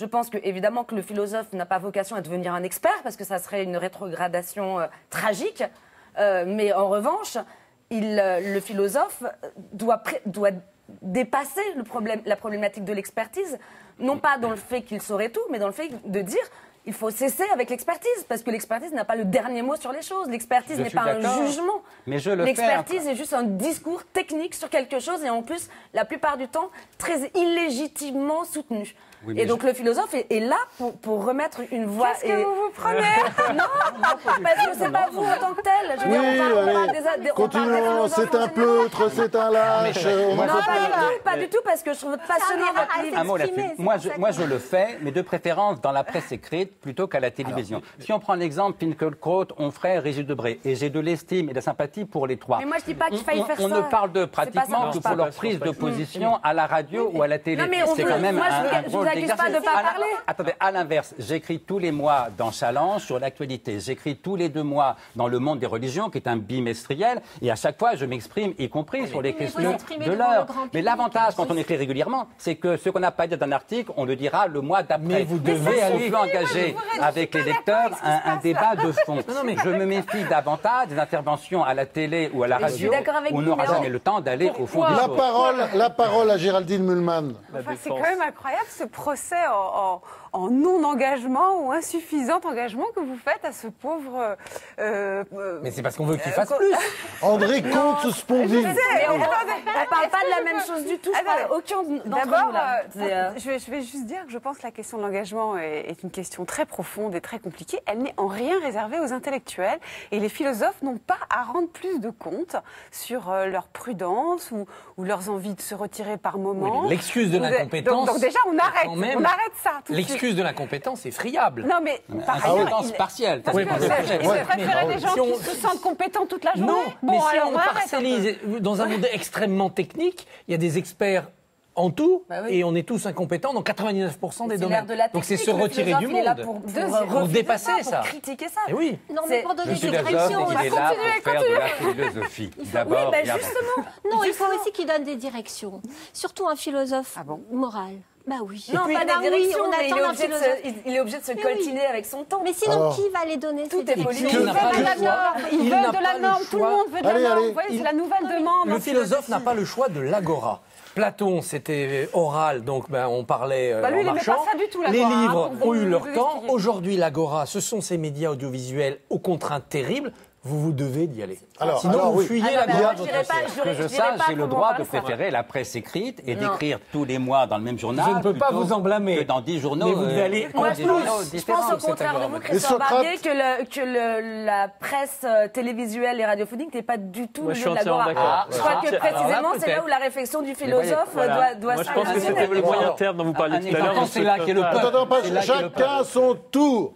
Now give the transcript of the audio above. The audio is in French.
Je pense que, évidemment, que le philosophe n'a pas vocation à devenir un expert, parce que ça serait une rétrogradation tragique. Mais en revanche, le philosophe doit dépasser la problématique de l'expertise, non pas dans le fait qu'il saurait tout, mais dans le fait de dire il faut cesser avec l'expertise, parce que l'expertise n'a pas le dernier mot sur les choses. L'expertise n'est pas un jugement. Mais je le fais. L'expertise est juste un discours technique sur quelque chose, et en plus, la plupart du temps, très illégitimement soutenu. Oui, et donc le philosophe est là pour remettre une voix. Qu'est-ce que vous prenez? Non, parce que c'est pas vous en tant que tel. Je veux dire, continuons, c'est un pleutre, c'est un lâche. Non, pas du tout, parce que je veux passionner votre livre. Un mot là-dessus. Moi, je le fais, mais de préférence dans la presse écrite plutôt qu'à la télévision. Si on prend l'exemple Finkielkraut, Onfray, Régis Debray, et j'ai de l'estime et de la sympathie pour les trois. Mais moi, je dis pas qu'il faille faire ça. On ne parle de pratiquement que pour leur prise de position à la radio ou à la télé. C'est quand même un drôle d'exercice. De pas parler. Attendez, à l'inverse, j'écris tous les mois dans Challenge sur l'actualité. J'écris tous les 2 mois dans Le Monde des religions, qui est un bimestriel, et à chaque fois, je m'exprime, y compris sur les questions de l'heure. Mais l'avantage, quand on écrit régulièrement, c'est que ce qu'on n'a pas dit dans un article, on le dira le mois d'après. Mais vous devez aller engager avec les lecteurs un débat de fond. Je me méfie davantage des interventions à la télé ou à la radio, où on n'aura jamais le temps d'aller au fond des choses. La parole à Géraldine Mühlmann. Enfin, c'est quand même incroyable ce procès en non-engagement ou insuffisant engagement que vous faites à ce pauvre... Mais c'est parce qu'on veut qu'il fasse plus. André Comte-Sponville. On ne parle pas de la même chose du tout. D'abord, je vais juste dire que je pense que la question de l'engagement est une question très profonde et très compliquée. Elle n'est en rien réservée aux intellectuels. Et les philosophes n'ont pas à rendre plus de compte sur leur prudence ou leurs envies de se retirer par moment. Oui, l'excuse de l'incompétence... Donc déjà, on arrête ça tout de suite. L'excuse de l'incompétence est friable. Non, mais par ailleurs, incompétence partielle. Il préférait des gens qui se sentent compétents toute la journée. Non, mais si on parcellise dans un monde extrêmement technique, il y a des experts en tout, et on est tous incompétents dans 99% des domaines. Donc c'est se retirer du monde, pour dépasser ça. Pour critiquer ça. Et oui. Non, mais pour donner des directions, il est là pour faire de la philosophie. D'abord, justement. Non, il faut aussi qu'il donne des directions. Surtout un philosophe moral. Bah oui. Non, pas des directions, mais il est obligé de se coltiner avec son temps. Mais sinon, qui va les donner? Tout est politique. Ils veulent de la norme, tout le monde veut de la norme. Vous voyez, c'est la nouvelle demande. Le philosophe n'a pas le choix de l'agora. Platon, c'était oral, donc on parlait en marchant. Pas ça du tout, les livres ont eu leur temps. Aujourd'hui, l'agora, ce sont ces médias audiovisuels aux contraintes terribles. Vous devez d'y aller. Sinon, vous fuyez l'agora. Que je sache, j'ai le droit de préférer la presse écrite et d'écrire tous les mois dans le même journal. Je ne peux pas vous en blâmer. Que dans 10 journaux. Mais vous devez aller en plus. Je pense au contraire de vous, Christian Barbier, que la presse télévisuelle et radiophonique n'est pas du tout le jeu de l'agora. Je crois que précisément, c'est là où la réflexion du philosophe doit se Je pense que c'était le moyen terme dont vous parliez tout à l'heure. C'est là qu'est le peuple. Chacun son tour.